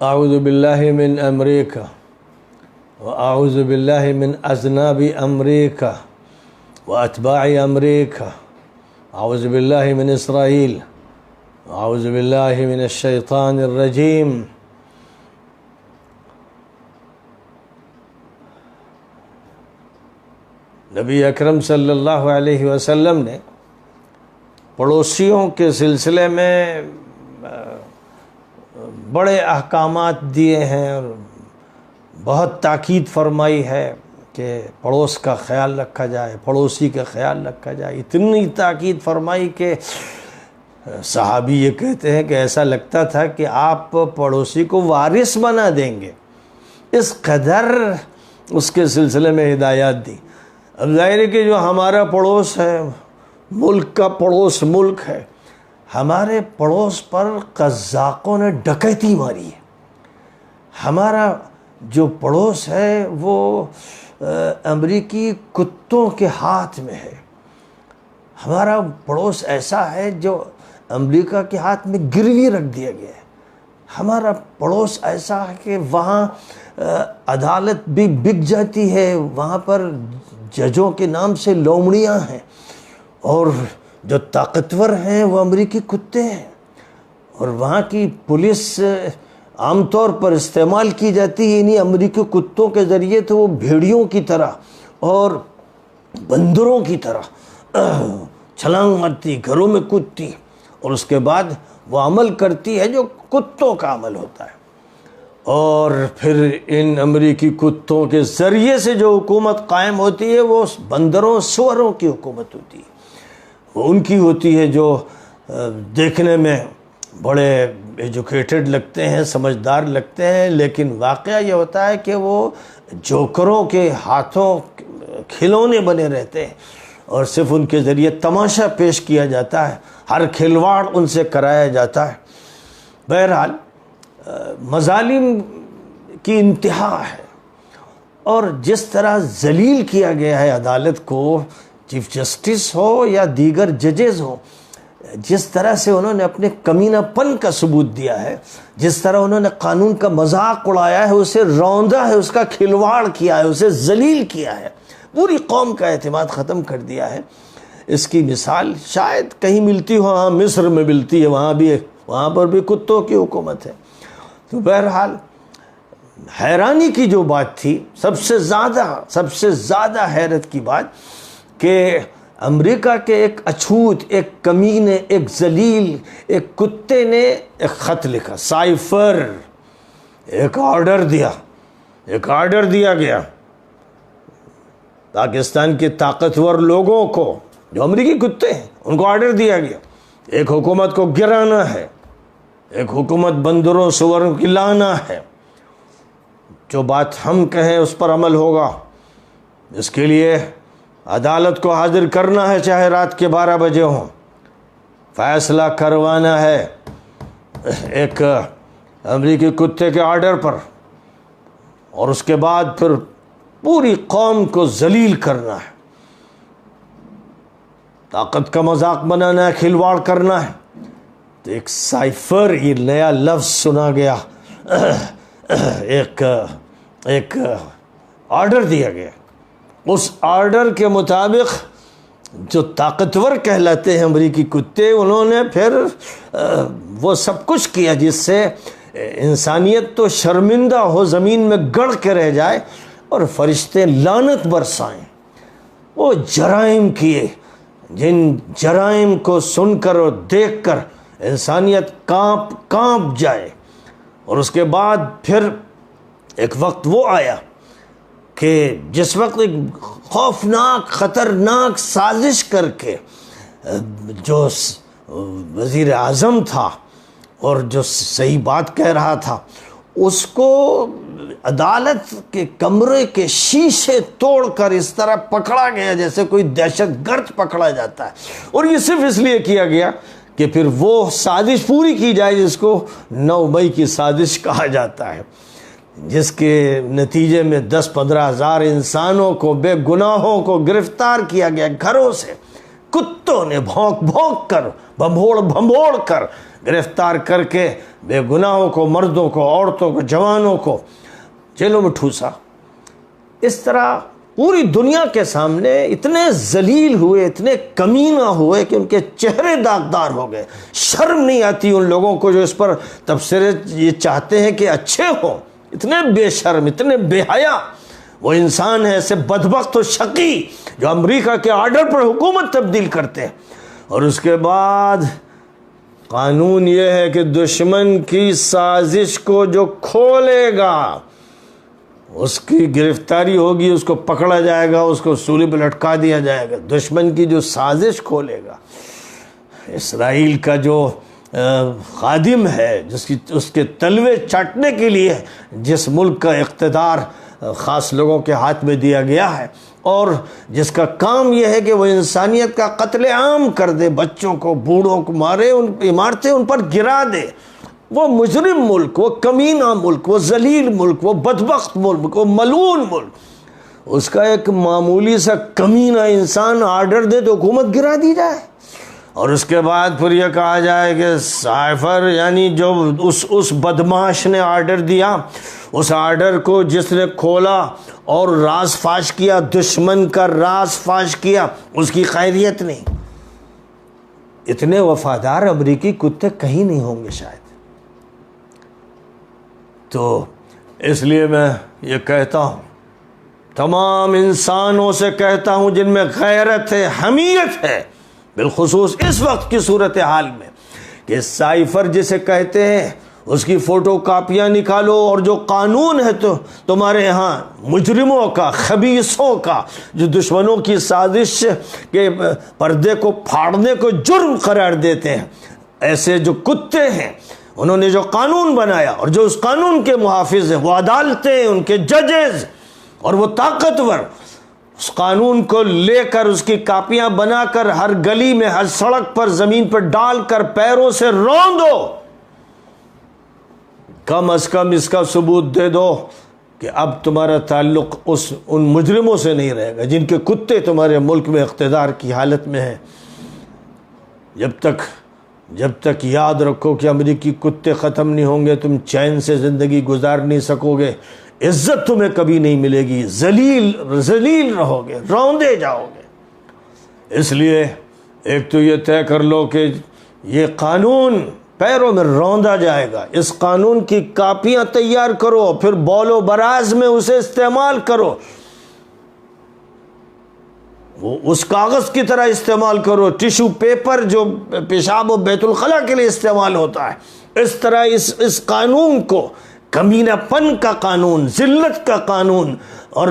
اعوذ باللہ من امریکہ واعوذ باللہ من اذناب امریکہ واتباع امریکہ، اعوذ باللہ من اسرائیل، اعوذ باللہ من الشیطان الرجیم۔ نبی اکرم صلی اللہ علیہ وسلم نے پڑوسیوں کے سلسلے میں بڑے احکامات دیے ہیں اور بہت تاکید فرمائی ہے کہ پڑوس کا خیال رکھا جائے، پڑوسی کا خیال رکھا جائے۔ اتنی تاکید فرمائی کہ صحابی یہ کہتے ہیں کہ ایسا لگتا تھا کہ آپ پڑوسی کو وارث بنا دیں گے، اس قدر اس کے سلسلے میں ہدایات دی۔ اب ظاہر ہے کہ جو ہمارا پڑوس ہے، ملک کا پڑوس ملک ہے، ہمارے پڑوس پر قزاقوں نے ڈکیتی ماری ہے۔ ہمارا جو پڑوس ہے وہ امریکی کتوں کے ہاتھ میں ہے۔ ہمارا پڑوس ایسا ہے جو امریکہ کے ہاتھ میں گروی رکھ دیا گیا ہے۔ ہمارا پڑوس ایسا ہے کہ وہاں عدالت بھی بک جاتی ہے، وہاں پر ججوں کے نام سے لومڑیاں ہیں، اور جو طاقتور ہیں وہ امریکی کتے ہیں، اور وہاں کی پولیس عام طور پر استعمال کی جاتی ہے انہی امریکی کتوں کے ذریعے، تو وہ بھیڑیوں کی طرح اور بندروں کی طرح چھلانگ مارتی، گھروں میں کودتی، اور اس کے بعد وہ عمل کرتی ہے جو کتوں کا عمل ہوتا ہے۔ اور پھر ان امریکی کتوں کے ذریعے سے جو حکومت قائم ہوتی ہے وہ بندروں سوروں کی حکومت ہوتی ہے، وہ ان کی ہوتی ہے جو دیکھنے میں بڑے ایجوکیٹڈ لگتے ہیں، سمجھدار لگتے ہیں، لیکن واقعہ یہ ہوتا ہے کہ وہ جوکروں کے ہاتھوں کھلونے بنے رہتے ہیں، اور صرف ان کے ذریعے تماشا پیش کیا جاتا ہے، ہر کھلواڑ ان سے کرایا جاتا ہے۔ بہرحال مظالم کی انتہا ہے، اور جس طرح ذلیل کیا گیا ہے عدالت کو، چیف جسٹس ہو یا دیگر ججز ہو، جس طرح سے انہوں نے اپنے کمینہ پن کا ثبوت دیا ہے، جس طرح انہوں نے قانون کا مذاق اڑایا ہے، اسے روندا ہے، اس کا کھلواڑ کیا ہے، اسے ذلیل کیا ہے، پوری قوم کا اعتماد ختم کر دیا ہے، اس کی مثال شاید کہیں ملتی ہو، ہاں مصر میں ملتی ہے، وہاں پر بھی کتوں کی حکومت ہے۔ تو بہرحال حیرانی کی جو بات تھی، سب سے زیادہ حیرت کی بات کہ امریکہ کے ایک اچھوت، ایک کمینے، ایک ذلیل، ایک کتے نے ایک خط لکھا، سائفر، ایک آرڈر دیا گیا پاکستان کے طاقتور لوگوں کو، جو امریکی کتے ہیں، ان کو آرڈر دیا گیا، ایک حکومت کو گرانا ہے، ایک حکومت بندروں سوروں کی لانا ہے، جو بات ہم کہیں اس پر عمل ہوگا، اس کے لیے عدالت کو حاضر کرنا ہے، چاہے رات کے 12 بجے ہوں، فیصلہ کروانا ہے ایک امریکی کتے کے آرڈر پر، اور اس کے بعد پھر پوری قوم کو ذلیل کرنا ہے، طاقت کا مذاق بنانا ہے، کھلواڑ کرنا ہے۔ تو ایک سائفر، یہ نیا لفظ سنا گیا، ایک آرڈر دیا گیا، اس آرڈر کے مطابق جو طاقتور کہلاتے ہیں امریکی کتے، انہوں نے پھر وہ سب کچھ کیا جس سے انسانیت تو شرمندہ ہو، زمین میں گڑ کے رہ جائے، اور فرشتے لعنت برسائیں۔ وہ جرائم کیے جن جرائم کو سن کر اور دیکھ کر انسانیت کانپ جائے۔ اور اس کے بعد پھر ایک وقت وہ آیا کہ جس وقت ایک خوفناک خطرناک سازش کر کے جو وزیر اعظم تھا اور جو صحیح بات کہہ رہا تھا، اس کو عدالت کے کمرے کے شیشے توڑ کر اس طرح پکڑا گیا جیسے کوئی دہشت گرد پکڑا جاتا ہے، اور یہ صرف اس لیے کیا گیا کہ پھر وہ سازش پوری کی جائے جس کو 9 مئی کی سازش کہا جاتا ہے، جس کے نتیجے میں 10-15 ہزار انسانوں کو، بے گناہوں کو گرفتار کیا گیا گھروں سے۔ کتوں نے بھونک بھونک کر، بھنبھوڑ بھنبھوڑ کر گرفتار کر کے بے گناہوں کو، مردوں کو، عورتوں کو، جوانوں کو جیلوں میں ٹھوسا۔ اس طرح پوری دنیا کے سامنے اتنے ذلیل ہوئے، اتنے کمینہ ہوئے کہ ان کے چہرے داغدار ہو گئے۔ شرم نہیں آتی ان لوگوں کو جو اس پر تبصرے یہ چاہتے ہیں کہ اچھے ہوں۔ اتنے بے شرم، اتنے بے حیا وہ انسان ہیں، ایسے بدبخت و شقی جو امریکہ کے آرڈر پر حکومت تبدیل کرتے ہیں۔ اور اس کے بعد قانون یہ ہے کہ دشمن کی سازش کو جو کھولے گا اس کی گرفتاری ہوگی، اس کو پکڑا جائے گا، اس کو سولی پہ لٹکا دیا جائے گا۔ دشمن کی جو سازش کھولے گا، اسرائیل کا جو خادم ہے، اس کے تلوے چاٹنے کے لیے جس ملک کا اقتدار خاص لوگوں کے ہاتھ میں دیا گیا ہے، اور جس کا کام یہ ہے کہ وہ انسانیت کا قتل عام کر دے، بچوں کو، بوڑھوں کو مارے، ان عمارتیں ان پر گرا دے، وہ مجرم ملک، وہ کمینہ ملک، وہ ذلیل ملک، وہ بدبخت ملک، وہ ملعون ملک، اس کا ایک معمولی سا کمینہ انسان آرڈر دے تو حکومت گرا دی جائے۔ اور اس کے بعد پھر یہ کہا جائے کہ سائفر، یعنی جو اس بدماش نے آرڈر دیا، اس آرڈر کو جس نے کھولا اور راز فاش کیا، دشمن کا راز فاش کیا، اس کی خیریت نہیں۔ اتنے وفادار امریکی کتے کہیں نہیں ہوں گے شاید۔ تو اس لیے میں یہ کہتا ہوں، تمام انسانوں سے کہتا ہوں جن میں غیرت ہے، حمیت ہے، بالخصوص اس وقت کی صورتحال میں، کہ سائفر جسے کہتے ہیں اس کی فوٹو کاپیاں نکالو، اور جو قانون ہے تو تمہارے ہاں مجرموں کا، خبیثوں کا، جو دشمنوں کی سازش کے پردے کو پھاڑنے کو جرم قرار دیتے ہیں، ایسے جو کتے ہیں، انہوں نے جو قانون بنایا اور جو اس قانون کے محافظ ہیں، وہ عدالتیں، ان کے ججز اور وہ طاقتور، اس قانون کو لے کر اس کی کاپیاں بنا کر ہر گلی میں، ہر سڑک پر، زمین پر ڈال کر پیروں سے روندو، کم از کم اس کا ثبوت دے دو کہ اب تمہارا تعلق ان مجرموں سے نہیں رہے گا جن کے کتے تمہارے ملک میں اقتدار کی حالت میں ہیں۔ جب تک یاد رکھو کہ امریکی کتے ختم نہیں ہوں گے، تم چین سے زندگی گزار نہیں سکو گے، عزت تمہیں کبھی نہیں ملے گی، ذلیل رہو گے، روندے جاؤ گے۔ اس لیے ایک تو یہ طے کر لو کہ یہ قانون پیروں میں روندا جائے گا، اس قانون کی کاپیاں تیار کرو، پھر بول و براز میں اسے استعمال کرو، وہ اس کاغذ کی طرح استعمال کرو، ٹیشو پیپر جو پیشاب و بیت الخلا کے لیے استعمال ہوتا ہے، اس طرح اس قانون کو، کمینہ پن کا قانون، ذلت کا قانون، اور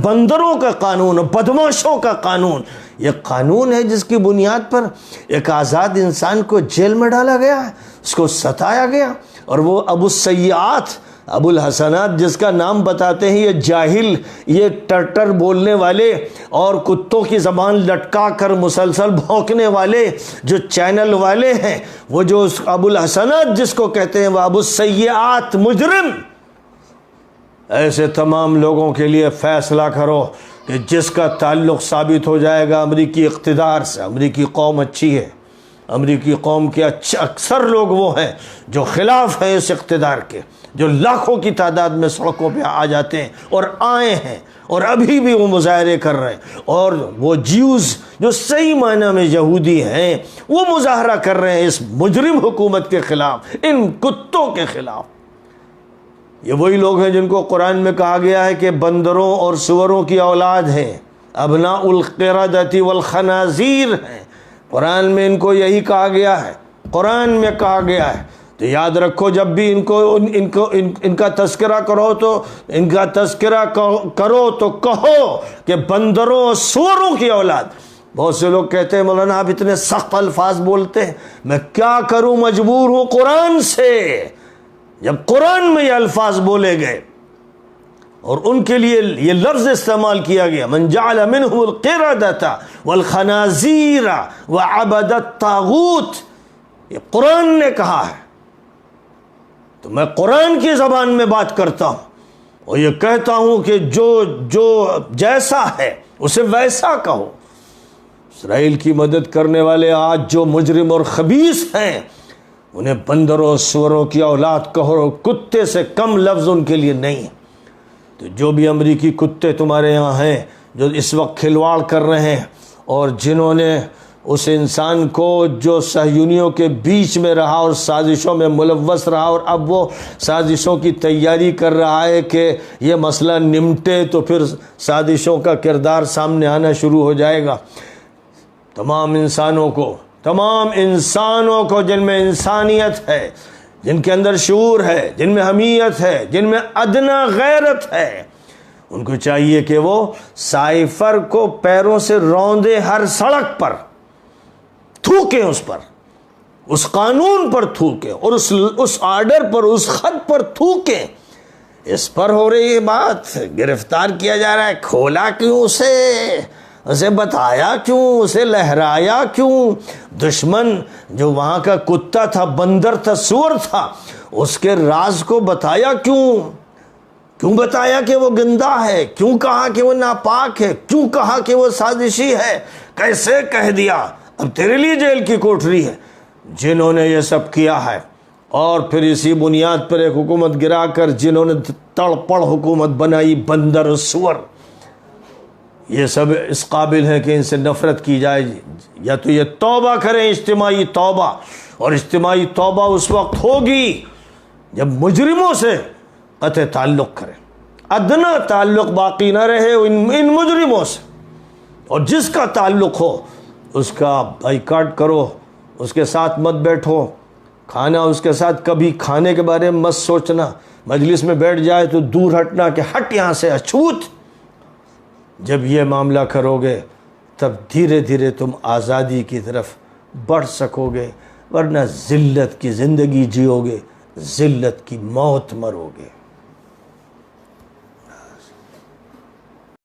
بندروں کا قانون، اور بدماشوں کا قانون، یہ قانون ہے جس کی بنیاد پر ایک آزاد انسان کو جیل میں ڈالا گیا ہے، اس کو ستایا گیا، اور وہ ابو السیئات، ابو الحسنات جس کا نام بتاتے ہیں، یہ جاہل، یہ ٹرٹر بولنے والے اور کتوں کی زبان لٹکا کر مسلسل بھونکنے والے جو چینل والے ہیں، وہ جو ابو الحسنات جس کو کہتے ہیں، وہ ابو السیئات، مجرم۔ ایسے تمام لوگوں کے لیے فیصلہ کرو کہ جس کا تعلق ثابت ہو جائے گا امریکی اقتدار سے، امریکی قوم اچھی ہے، امریکی قوم کے اکثر لوگ وہ ہیں جو خلاف ہیں اس اقتدار کے، جو لاکھوں کی تعداد میں سڑکوں پہ آ جاتے ہیں اور آئے ہیں، اور ابھی بھی وہ مظاہرے کر رہے ہیں، اور وہ جیوز جو صحیح معنی میں یہودی ہیں وہ مظاہرہ کر رہے ہیں اس مجرم حکومت کے خلاف، ان کتوں کے خلاف۔ یہ وہی لوگ ہیں جن کو قرآن میں کہا گیا ہے کہ بندروں اور سوروں کی اولاد ہیں، ابناء القردۃ والخنازیر ہیں، قرآن میں ان کو یہی کہا گیا ہے، قرآن میں کہا گیا ہے۔ تو یاد رکھو، جب بھی ان کا تذکرہ کرو تو کہو کہ بندروں اور سوروں کی اولاد۔ بہت سے لوگ کہتے ہیں مولانا آپ اتنے سخت الفاظ بولتے ہیں، میں کیا کروں، مجبور ہوں قرآن سے۔ جب قرآن میں یہ الفاظ بولے گئے اور ان کے لیے یہ لفظ استعمال کیا گیا، من جعل منهم القردۃ والخنازیر وعبد الطاغوت، یہ قرآن نے کہا ہے، تو میں قرآن کی زبان میں بات کرتا ہوں اور یہ کہتا ہوں کہ جو جیسا ہے اسے ویسا کہو۔ اسرائیل کی مدد کرنے والے آج جو مجرم اور خبیث ہیں، انہیں بندروں سوروں کی اولاد کہو، کتے سے کم لفظ ان کے لیے نہیں ہے۔ تو جو بھی امریکی کتے تمہارے یہاں ہیں جو اس وقت کھلواڑ کر رہے ہیں، اور جنہوں نے اس انسان کو جو صہیونیوں کے بیچ میں رہا اور سازشوں میں ملوث رہا، اور اب وہ سازشوں کی تیاری کر رہا ہے کہ یہ مسئلہ نمٹے تو پھر سازشوں کا کردار سامنے آنا شروع ہو جائے گا، تمام انسانوں کو جن میں انسانیت ہے، جن کے اندر شعور ہے، جن میں حمیت ہے، جن میں ادنا غیرت ہے، ان کو چاہیے کہ وہ سائفر کو پیروں سے روندے، ہر سڑک پر تھوکیں، اس پر، اس قانون پر تھوکیں، اور اس آرڈر پر، اس خط پر تھوکیں۔ اس پر ہو رہی ہے بات، گرفتار کیا جا رہا ہے، کھولا کیوں اسے بتایا کیوں، اسے لہرایا کیوں؟ دشمن جو وہاں کا کتا تھا، بندر تھا، سور تھا، اس کے راز کو بتایا کیوں بتایا کہ وہ گندا ہے؟ کیوں کہا کہ وہ ناپاک ہے؟ کیوں کہا کہ وہ سازشی ہے؟ کیسے کہہ دیا؟ اب تیرے لیے جیل کی کوٹری ہے۔ جنہوں نے یہ سب کیا ہے، اور پھر اسی بنیاد پر ایک حکومت گرا کر جنہوں نے تڑ پڑ حکومت بنائی، بندر سور، یہ سب اس قابل ہیں کہ ان سے نفرت کی جائے۔ یا تو یہ توبہ کریں، اجتماعی توبہ، اور اجتماعی توبہ اس وقت ہوگی جب مجرموں سے قطع تعلق کریں، ادنا تعلق باقی نہ رہے ان مجرموں سے، اور جس کا تعلق ہو اس کا بائیکاٹ کرو، اس کے ساتھ مت بیٹھو، کھانا اس کے ساتھ، کبھی کھانے کے بارے میں مت سوچنا، مجلس میں بیٹھ جائے تو دور ہٹنا کہ ہٹ یہاں سے اچھوت۔ جب یہ معاملہ کرو گے تب دھیرے دھیرے تم آزادی کی طرف بڑھ سکو گے، ورنہ ذلت کی زندگی جیو گے، ذلت کی موت مرو گے۔